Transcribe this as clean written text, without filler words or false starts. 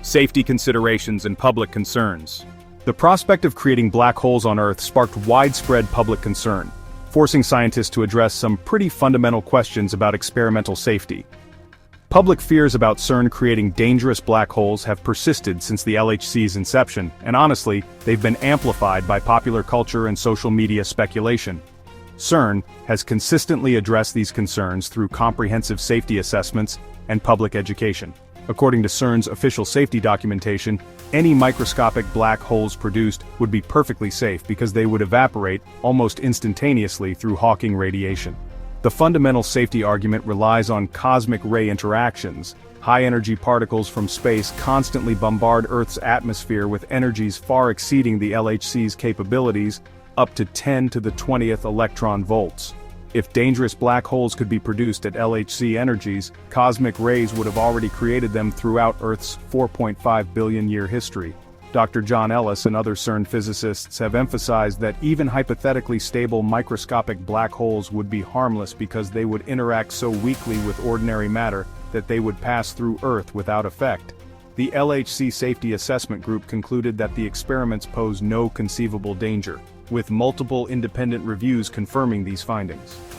Safety considerations and public concerns. The prospect of creating black holes on Earth sparked widespread public concern, forcing scientists to address some pretty fundamental questions about experimental safety. Public fears about CERN creating dangerous black holes have persisted since the LHC's inception, and honestly, they've been amplified by popular culture and social media speculation. CERN has consistently addressed these concerns through comprehensive safety assessments and public education. According to CERN's official safety documentation, any microscopic black holes produced would be perfectly safe because they would evaporate almost instantaneously through Hawking radiation. The fundamental safety argument relies on cosmic ray interactions. High-energy particles from space constantly bombard Earth's atmosphere with energies far exceeding the LHC's capabilities, up to 10 to the 20th electron volts. If dangerous black holes could be produced at LHC energies, cosmic rays would have already created them throughout Earth's 4.5 billion-year history. Dr. John Ellis and other CERN physicists have emphasized that even hypothetically stable microscopic black holes would be harmless because they would interact so weakly with ordinary matter that they would pass through Earth without effect. The LHC Safety Assessment Group concluded that the experiments pose no conceivable danger, with multiple independent reviews confirming these findings.